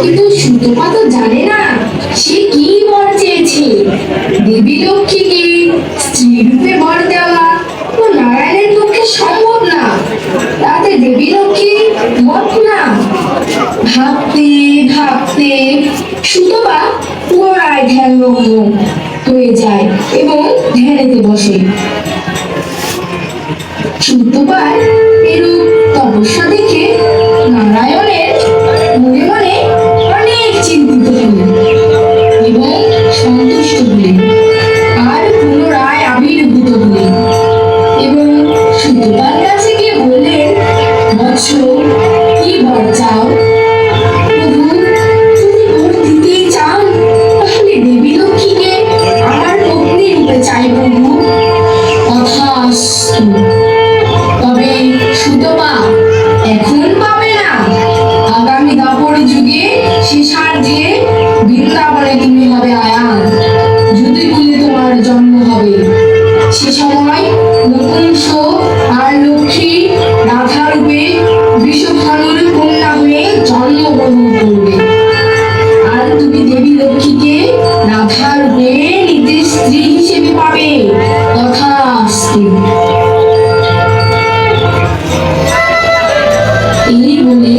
কিন্তু সুতপা তো জানে না সে কি বর চেয়েছে। দেবী লক্ষ্মীকে স্ত্রী রূপে বর দেওয়া তো নারায়ণের পক্ষে সম্ভব না। তাতে দেবী লক্ষ্মী বর না। ভাবতে ভাবতে সুতপা পুনরায় ধ্যানমগ্ন হয়ে যায় এবং ধ্যানেতে বসে। সুতপার এরূপ তপস্যা দেখে নারায়ণের মনে মনে অনেক চিন্তিত হলেন এবং সন্তুষ্ট হলেন আর পুনরায় আবির্ভূত হলেন এবং সুতপার কাছে গিয়ে বললেন, বৎস, কি বর চাও? প্রভু, যদি বর দিতেই চান তাহলে দেবী লক্ষ্মীকে আমার পত্নী রূপে চাই প্রভু। তথাস্তু। তবে সুতপা এখন পাবে না, আগামী দাপর যুগে শেষার্ধে বৃন্দাবনে তুমি হবে আয়ান, যদি কুলে তোমার জন্ম হবে। সে সময় নপুংস আর লক্ষ্মী রাধা রূপে বিষভানুর কন্যা হয়ে জন্মগ্রহণ করবে, আর তুমি দেবী লক্ষ্মীকে রাধা রূপে নিজের স্ত্রী হিসেবে পাবে। তথাস্তু। এই বলে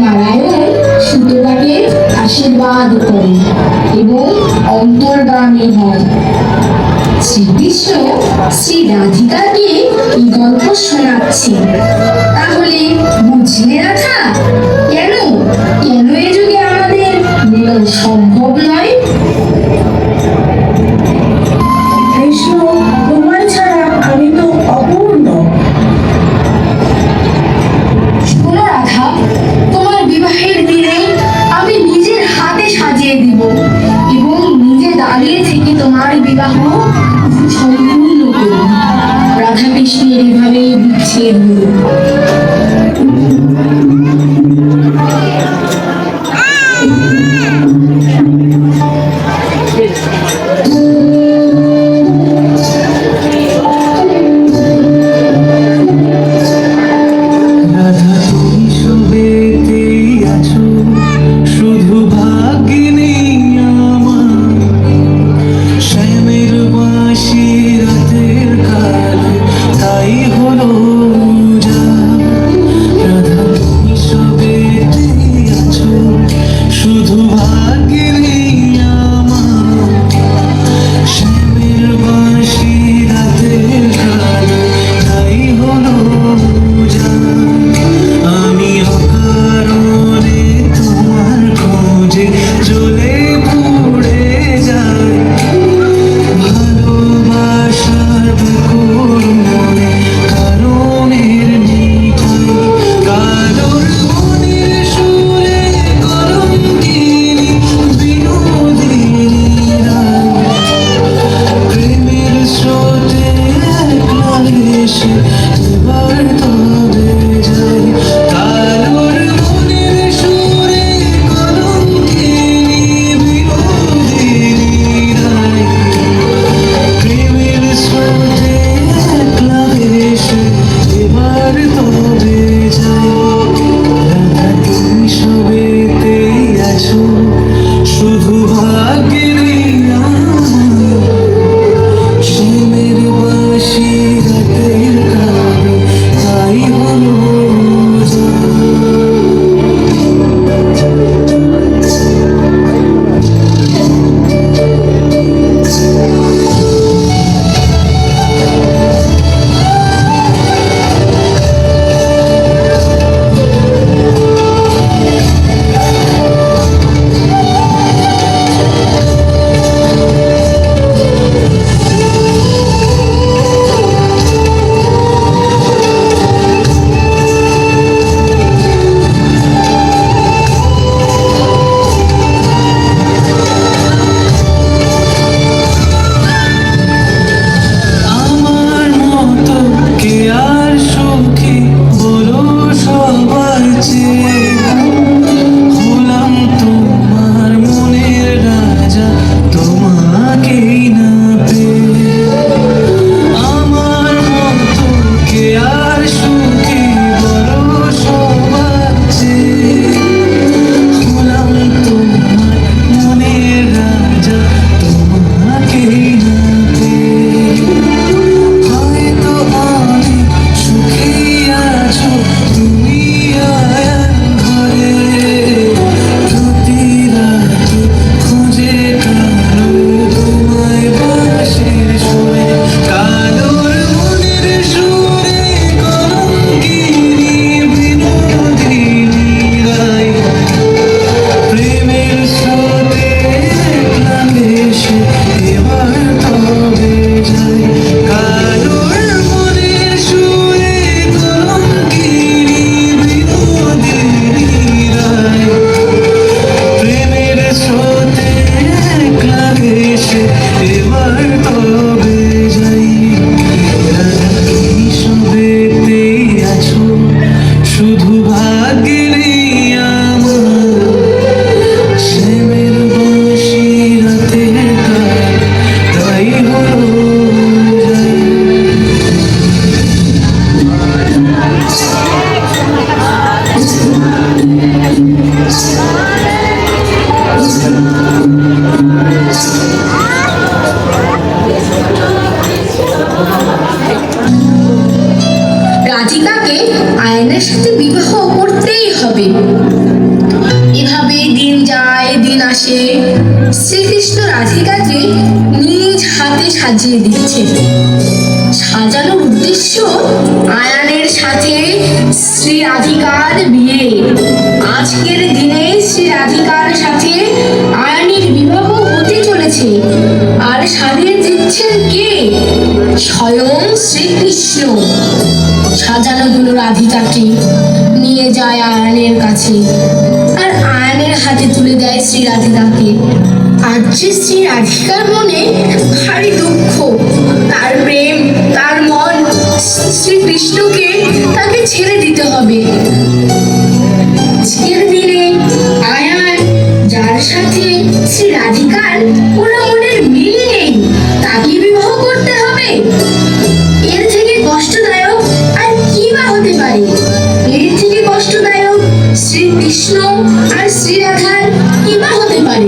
নারায়ণ সুতপাকে আশীর্বাদ করেন এবং অন্তর্গামী হন। শ্রীকৃষ্ণ শ্রী রাধিকাকে এই গল্প শোনাচ্ছেন। তাহলে বুঝলে রাধা, কেন কেন এ যুগে আমাদের মিলন সম্ভব নয়? কৃষ্ণ, তোমার ছাড়া আমি তো অপূর্ণ। শোনো রাধা, তোমার বিবাহের দিনে আমি নিজের হাতে সাজিয়ে দিব এবং নিজে দাঁড়িয়ে থেকে তোমার বিবাহ সম্পূর্ণ করব। রাধা কৃষ্ণের এভাবে বিচ্ছেদ হলো। রাধা তুমি সবেতেই আছো, শুধু ভাগ্যে নেই আমার। শ্যামের বাঁশি রাতের কালে তাই হলো শ্রীকৃষ্ণ রাধিকাকে নিজ হাতে সাজিয়ে দিচ্ছেন। সাজানোর উদ্দেশ্য আয়ানের সাথে শ্রী রাধিকার বিয়ে। আজকের দিনে শ্রী রাধিকার সাথে আয়ানের বিবাহ হতে চলেছে। আর সাজিয়ে দিচ্ছেন কে? স্বয়ং শ্রীকৃষ্ণ। সাজানো হলো রাধিকাকে, নিয়ে যায় আয়ানের কাছে, আর আয়ানের হাতে তুলে দেয় শ্রী রাধিকাকে। আজ যে শ্রী রাধিকার মনে ভারী দুঃখ, তার প্রেম, তার মন শ্রীকৃষ্ণকে তাকে ছেড়ে দিতে হবে। আজকের দিনে আয়ান, যার সাথে শ্রী রাধিকার কোনো মনের মিল নেই, তাকে বিবাহ করতে হবে। এর থেকে কষ্টদায়ক আর কি বা হতে পারে? এর থেকে কষ্টদায়ক শ্রীকৃষ্ণ আর শ্রী রাধার কি বা হতে পারে?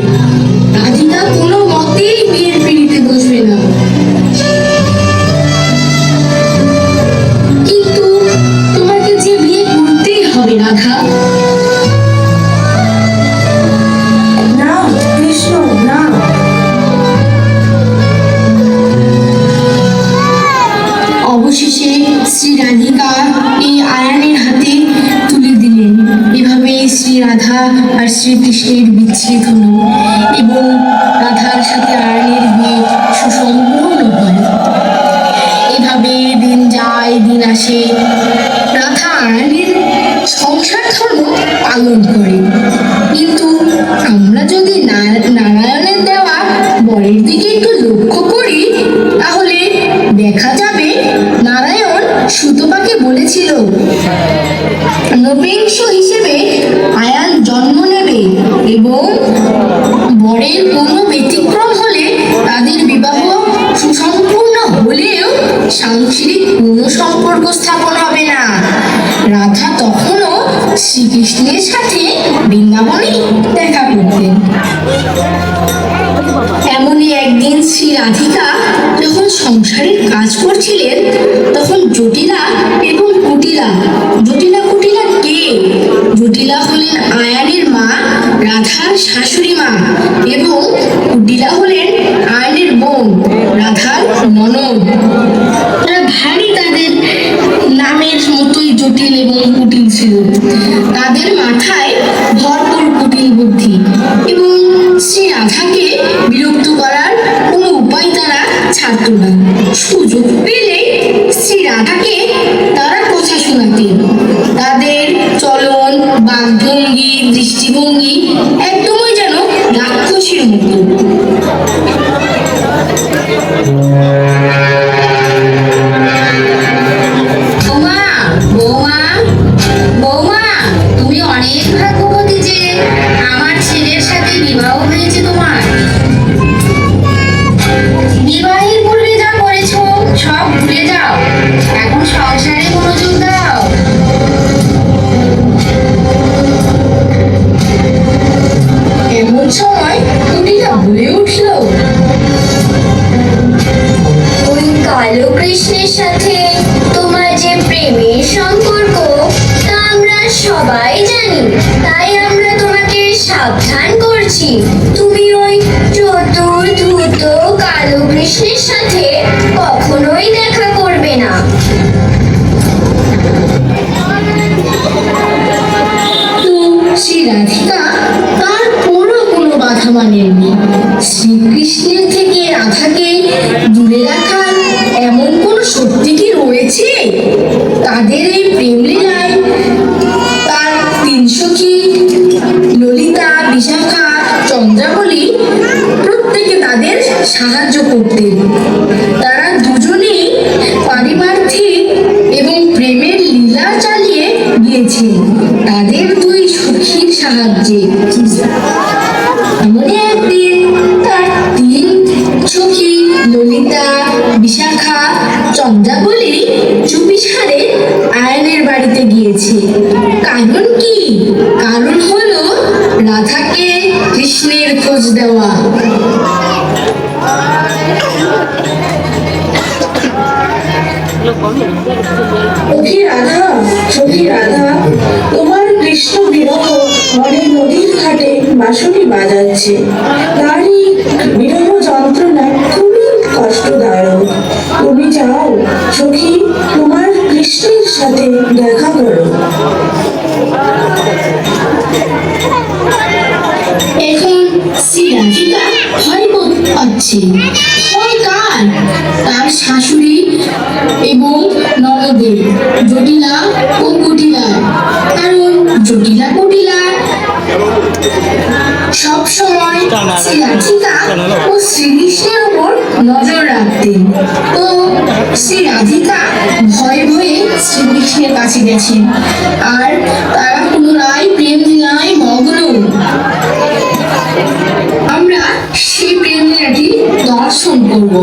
রাধিকা কোনো মতেই বিয়ের পিড়িতে বসবে না। কিন্তু তোমাকে যে বিয়ে করতেই হবে রাধা। না কৃষ্ণ, না। অবশেষে শ্রী রাধিকা এই আয়ানের হাতে তুলে দিলেন। এভাবে শ্রী রাধা আর শ্রীকৃষ্ণের বিচ্ছেদ হলো এবং রাধার সাথে আয়ানের বিয়ে সুসম্পূর্ণ হয়। এভাবে দিন যায়, দিন আসে। রাধা আয়ানের সংসার ধর্ম পালন করে। কিন্তু আমরা যদি নারায়ণের দেওয়া বরের দিকে একটু লক্ষ্য করি, তাহলে দেখা যাবে নারায়ণ সুতপাকে বলেছিল নৃপেংশ হিসেবে আয়ান জন্ম নেবে এবং বরের কোনো ব্যতিক্রম হলে তাদের বিবাহ সুসম্পূর্ণ হলেও সাংসারিক কোনো সম্পর্ক স্থাপন হবে না। রাধা তখনও শ্রীকৃষ্ণের সাথে বৃন্দাবনে দেখা করতেন। এমনই একদিন শ্রী রাধিকা যখন সংসারের কাজ করছিলেন, তখন জটিলা এবং কুটিলা, জটিলা কুটিলা কে? জটিলা হলেন আয়ানের মা, রাধার শাশুড়ি মা, এবং কুটিলা হলেন আয়ানের বোন, রাধার ননদ। তারা ভারী তাদের নামের মতোই জটিল এবং কুটিল ছিল। তাদের মাথায় ভরপুর কুটিল বুদ্ধি এবং শ্রী রাধাকে বিরক্ত করার কোনো উপায় তারা ছাড়ত না। সুযোগ পেলে শ্রী রাধাকে তারা কথা শোনাতেন। তাদের চলন, বাকভঙ্গি, দৃষ্টিভঙ্গি একদমই যেন রাক্ষসীর মতো। বৌমা, বৌমা, বৌমা, তুমি অনেক ভাগ্যবতী যে আমার ছেলের সাথে বিবাহ হয়েছে তোমার। বিবাহের পূর্বে যা করেছো সব ভুলে যাও, এখন সংসারে মনোযোগ দাও। এমন সময় কুটিলা বলে উঠল, ওই কালো কৃষ্ণের সাথে তোমার যে প্রেমের সম্পর্ক তা আমরা সবাই জানি, তাই আমরা তোমাকে সাবধান করছি। তুমি ওই চতুর ধূর্ত কালো কৃষ্ণের সাথে কখনোই দেখা করবে না। কিন্তু শ্রী রাধিকা তার কোনো বাধা মানেননি। শ্রীকৃষ্ণের থেকে রাধাকে দূরে রাখার এমন কোন শক্তি কি রয়েছে? তাদের এই প্রেম লীলায় তার তিন সখী ললিতা, বিশাখা, চন্দ্রাবলী প্রত্যেকে তাদের সাহায্য করতেন। তারা দুজনেই পারিপার্থিক এবং প্রেমের লীলা চালিয়ে গিয়েছেন তাদের দুই সখীর সাহায্যে। এমনই একদিন তার তিন সখী ললিতা, বিশাখা, চন্দ্রাবলী চুপিসারে আয়ানের বাড়িতে গিয়েছে। কারণ কি? কারণ হলো রাধাকে কৃষ্ণের খোঁজ দেওয়া। সখী রাধা, সখী রাধা, তোমার কৃষ্ণ বিরহ মনে নদীর ঘাটে বাঁশরি বাজাচ্ছে। তার এই বিরহ যন্ত্রণা খুবই কষ্টদায়ক। তুমি যাও সখী, তোমার কৃষ্ণের সাথে দেখা করো। এখন শ্রী রাধিকা ভয় বোধ পাচ্ছে। ভয় কার? তার শাশুড়ি এবং ননদের, জটিলা ও কুটিলা। কারণ জটিলা কুটিলা সব সময় শ্রী রাধিকা ও শ্রীকৃষ্ণের উপর নজর রাখতেন। তো শ্রী রাধিকা ভয়ে ভয়ে শ্রীকৃষ্ণের কাছে গেছেন, আর তারা পুনরায় প্রেম লীলায় মগ্ন। আমরা সেই প্রেম লীলাটি দর্শন করব।